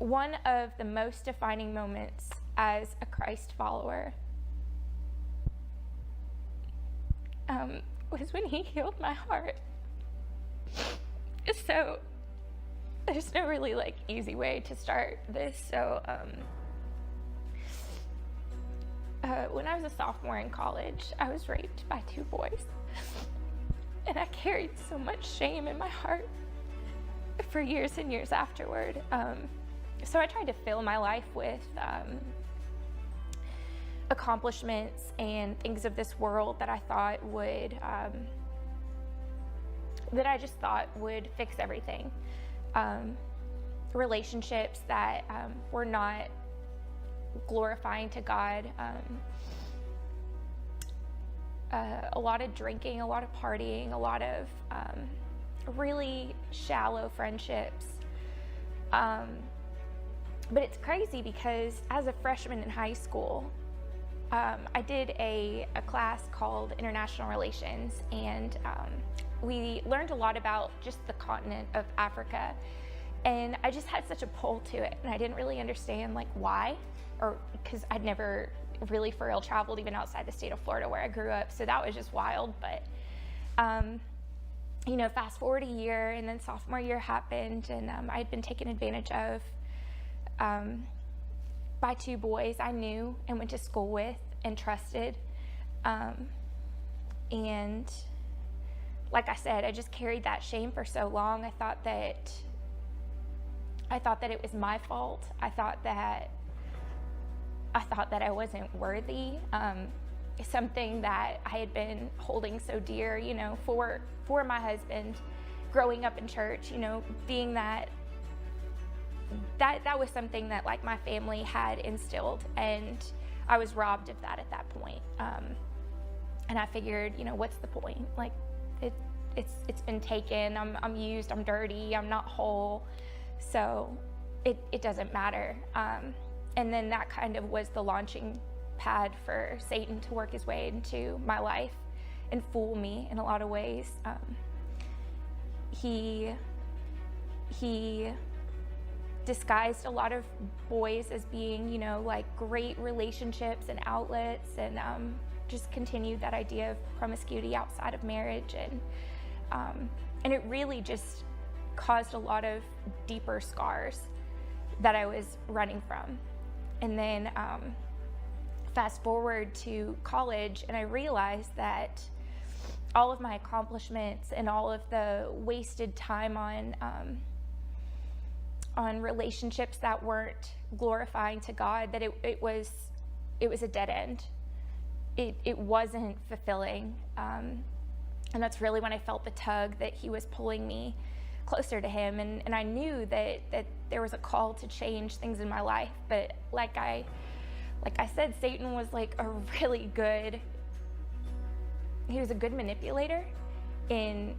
one of the most defining moments as a Christ follower was when he healed my heart. So there's no really easy way to start this. So when I was a sophomore in college, I was raped by 2 boys, and I carried so much shame in my heart for years and years afterward. So I tried to fill my life with accomplishments and things of this world that I thought would, that I just thought would fix everything. Relationships that were not glorifying to God. A lot of drinking, a lot of partying, a lot of really shallow friendships. But it's crazy because as a freshman in high school, I did a class called International Relations, and we learned a lot about just the continent of Africa. And I just had such a pull to it, and I didn't really understand why, or because I'd never really for real traveled even outside the state of Florida where I grew up, so that was just wild. But fast forward a year, and then sophomore year happened, and I'd been taken advantage of by 2 boys I knew and went to school with and trusted. And like I said, I just carried that shame for so long. I thought that it was my fault. I thought that I wasn't worthy. Something that I had been holding so dear, for my husband, growing up in church, being that was something that my family had instilled, and I was robbed of that at that point. And I figured, what's the point? It's been taken. I'm used. I'm dirty. I'm not whole. So it doesn't matter. And then that kind of was the launching pad for Satan to work his way into my life and fool me in a lot of ways. He disguised a lot of boys as being, great relationships and outlets, and just continued that idea of promiscuity outside of marriage. And it really just caused a lot of deeper scars that I was running from. And then fast forward to college, and I realized that all of my accomplishments and all of the wasted time on relationships that weren't glorifying to God, that it was a dead end. It wasn't fulfilling. And that's really when I felt the tug that he was pulling me closer to him. And I knew that there was a call to change things in my life. But like I said, Satan was he was a good manipulator in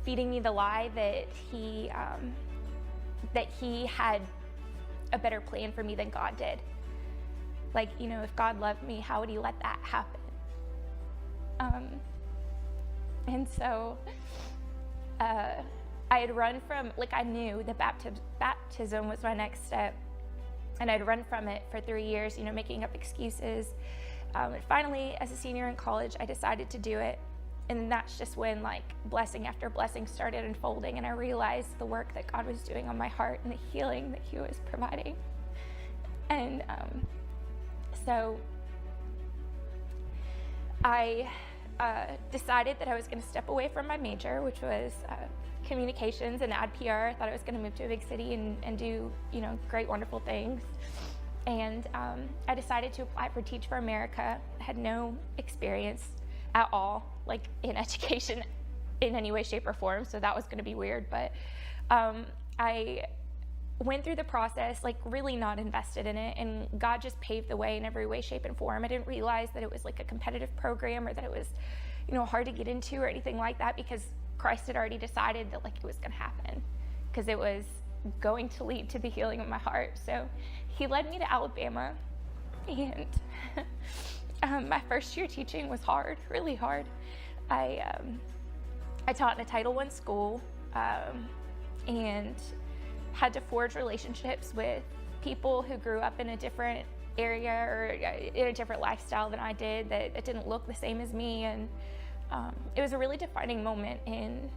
feeding me the lie that he had a better plan for me than God did. If God loved me, how would he let that happen? And so I had run from, I knew that baptism was my next step, and I'd run from it for 3 years, making up excuses. And finally, as a senior in college, I decided to do it. And that's just when blessing after blessing started unfolding, and I realized the work that God was doing on my heart and the healing that he was providing. And so I decided that I was going to step away from my major, which was communications and ad PR. I thought I was going to move to a big city and do, great, wonderful things. And I decided to apply for Teach for America. I had no experience at all, in education in any way, shape, or form, so that was going to be weird. But I went through the process, really not invested in it, and God just paved the way in every way, shape, and form. I didn't realize that it was a competitive program, or that it was, hard to get into or anything like that, because Christ had already decided that it was going to happen, because it was going to lead to the healing of my heart. So he led me to Alabama, and my first year teaching was hard, really hard. I taught in a Title I school, and had to forge relationships with people who grew up in a different area or in a different lifestyle than I did, that it didn't look the same as me. And it was a really defining moment in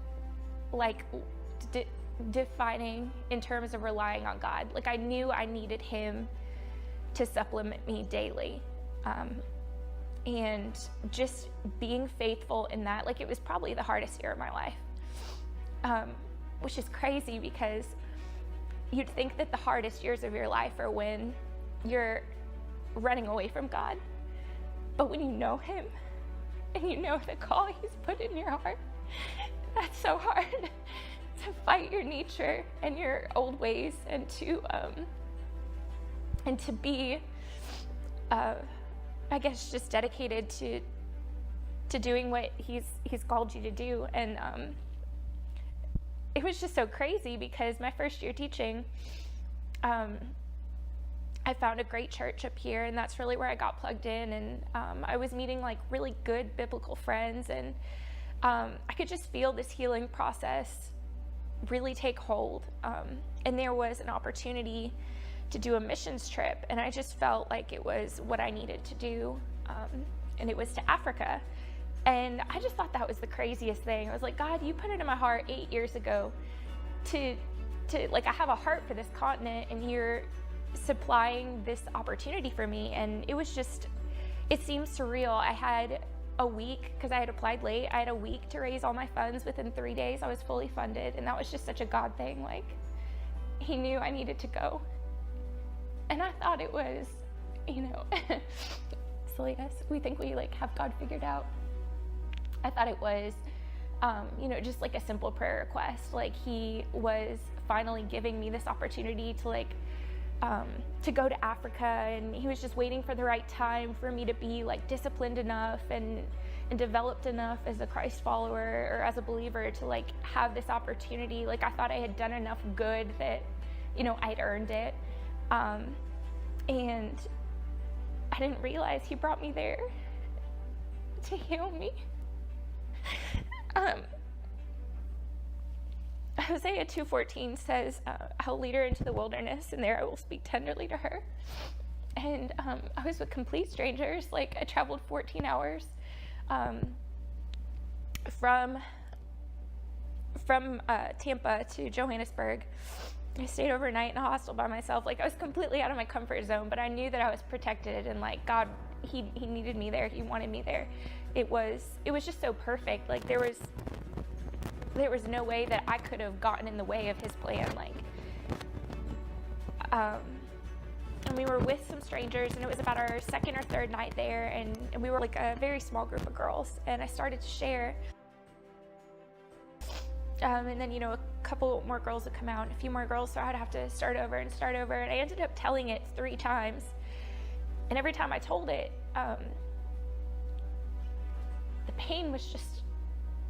like defining in terms of relying on God. Like I knew I needed him to supplement me daily. And just being faithful in that, like it was probably the hardest year of my life, which is crazy because you'd think that the hardest years of your life are when you're running away from God. But when you know him and you know the call he's put in your heart, that's so hard to fight your nature and your old ways and to be, I guess, just dedicated to doing what he's called you to do. And it was just so crazy because my first year teaching, I found a great church up here, and that's really where I got plugged in. And I was meeting like really good biblical friends, and I could just feel this healing process really take hold. And there was an opportunity to do a missions trip, and I just felt like it was what I needed to do, and it was to Africa. And I just thought that was the craziest thing. I was like, God, you put it in my heart 8 years ago to like, I have a heart for this continent, and you're supplying this opportunity for me. And it was just, it seemed surreal. I had a week, because I had applied late, I had a week to raise all my funds. Within 3 days, I was fully funded, and that was just such a God thing. Like, he knew I needed to go. And I thought it was, silly us, we think we like have God figured out. I thought it was, just like a simple prayer request. Like he was finally giving me this opportunity to to go to Africa, and he was just waiting for the right time for me to be like disciplined enough and developed enough as a Christ follower or as a believer to like have this opportunity. Like I thought I had done enough good that, I'd earned it. And I didn't realize he brought me there to heal me. Hosea 2:14 says, I'll lead her into the wilderness, and there I will speak tenderly to her. And I was with complete strangers. Like I traveled 14 hours from Tampa to Johannesburg. I stayed overnight in a hostel by myself. Like I was completely out of my comfort zone, but I knew that I was protected, and like God, he needed me there. He wanted me there. It was just so perfect. Like there was no way that I could have gotten in the way of his plan. Like, and we were with some strangers, and it was about our second or third night there, and we were like a very small group of girls, and I started to share. And then, a couple more girls would come out, and a few more girls, so I'd have to start over, and I ended up telling it 3 times. And every time I told it, the pain was just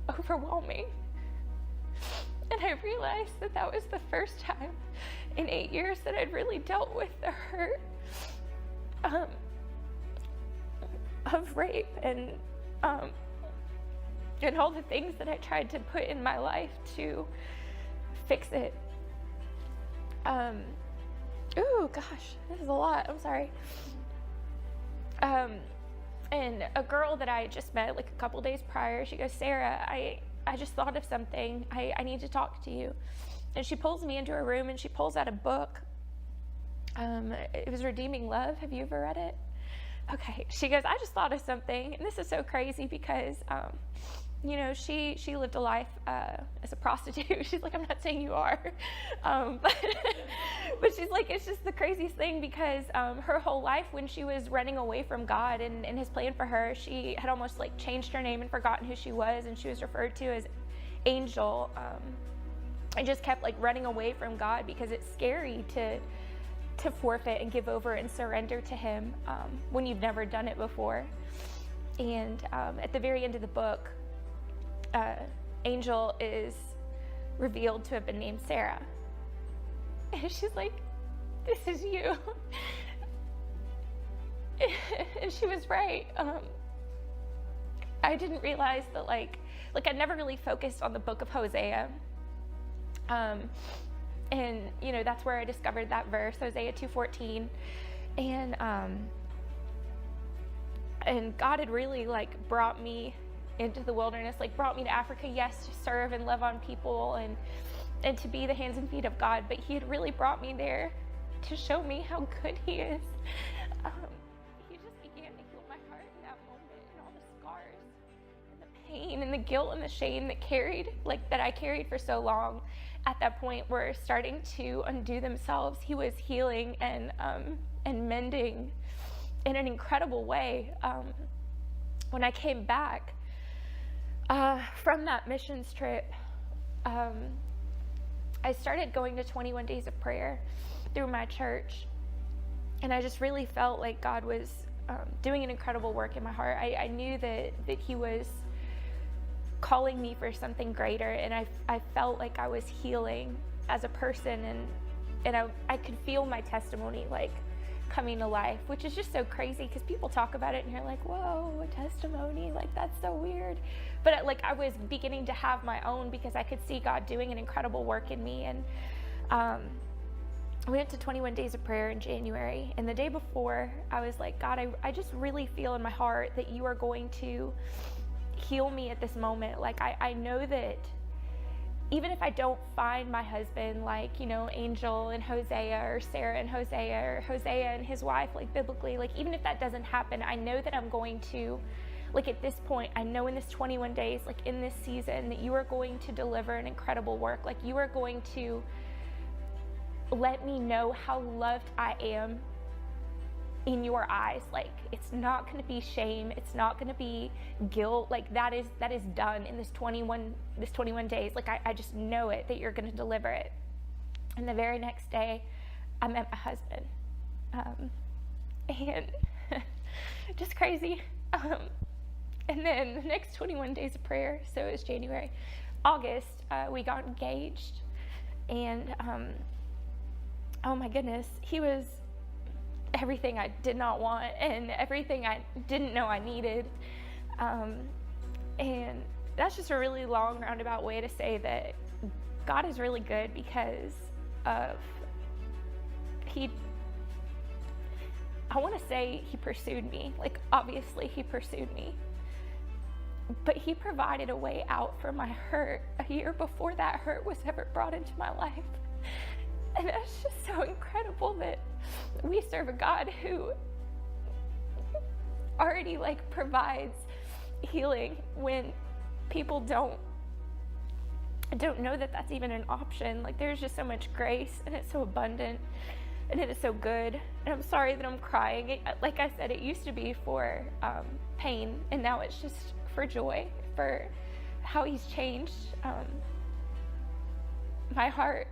overwhelming. And I realized that was the first time in 8 years that I'd really dealt with the hurt of rape and all the things that I tried to put in my life to fix it. Ooh, gosh, this is a lot. I'm sorry. And a girl that I just met like a couple days prior, she goes, Sarah, I just thought of something. I need to talk to you. And she pulls me into her room, and she pulls out a book. It was Redeeming Love. Have you ever read it? Okay. She goes, I just thought of something. And this is so crazy because, she lived a life as a prostitute. She's like, I'm not saying you are. But she's like, it's just the craziest thing because her whole life when she was running away from God and his plan for her, she had almost like changed her name and forgotten who she was, and she was referred to as Angel. And just kept like running away from God because it's scary to forfeit and give over and surrender to him when you've never done it before. And at the very end of the book, Angel is revealed to have been named Sarah. And she's like, this is you. And she was right. I didn't realize that like I never really focused on the book of Hosea. And, you know, that's where I discovered that verse, Hosea 2:14. And God had really like brought me into the wilderness, like brought me to Africa, yes, to serve and love on people and to be the hands and feet of God, but he had really brought me there to show me how good he is. He just began to heal my heart in that moment, and all the scars and the pain and the guilt and the shame that I carried for so long at that point were starting to undo themselves. He was healing and mending in an incredible way. When I came back from that missions trip, I started going to 21 days of prayer through my church, and I just really felt like God was doing an incredible work in my heart. I knew that he was calling me for something greater, and I felt like I was healing as a person, and I could feel my testimony like coming to life, which is just so crazy because people talk about it and you're like, whoa, a testimony, like that's so weird. But like I was beginning to have my own because I could see God doing an incredible work in me. And we went to 21 days of prayer in January, and the day before I was like, God, I just really feel in my heart that you are going to heal me at this moment. Like I know that even if I don't find my husband, like, you know, Angel and Hosea, or Sarah and Hosea, or Hosea and his wife, like biblically, like even if that doesn't happen, I know that I'm going to, like at this point, I know in this 21 days, like in this season, that you are going to deliver an incredible work. Like you are going to let me know how loved I am in your eyes. Like it's not going to be shame, it's not going to be guilt. Like that is done in this 21 days. Like I just know it, that you're going to deliver it. And the very next day I met my husband, and just crazy. And then the next 21 days of prayer, so it was January, August, we got engaged, and oh my goodness, he was everything I did not want and everything I didn't know I needed. And that's just a really long roundabout way to say that God is really good because of I want to say he pursued me. Like obviously he pursued me, but he provided a way out for my hurt a year before that hurt was ever brought into my life. And that's just so incredible that we serve a God who already like provides healing when people don't know that that's even an option. Like there's just so much grace, and it's so abundant, and it is so good. And I'm sorry that I'm crying. Like I said, it used to be for pain, and now it's just for joy, for how he's changed my heart.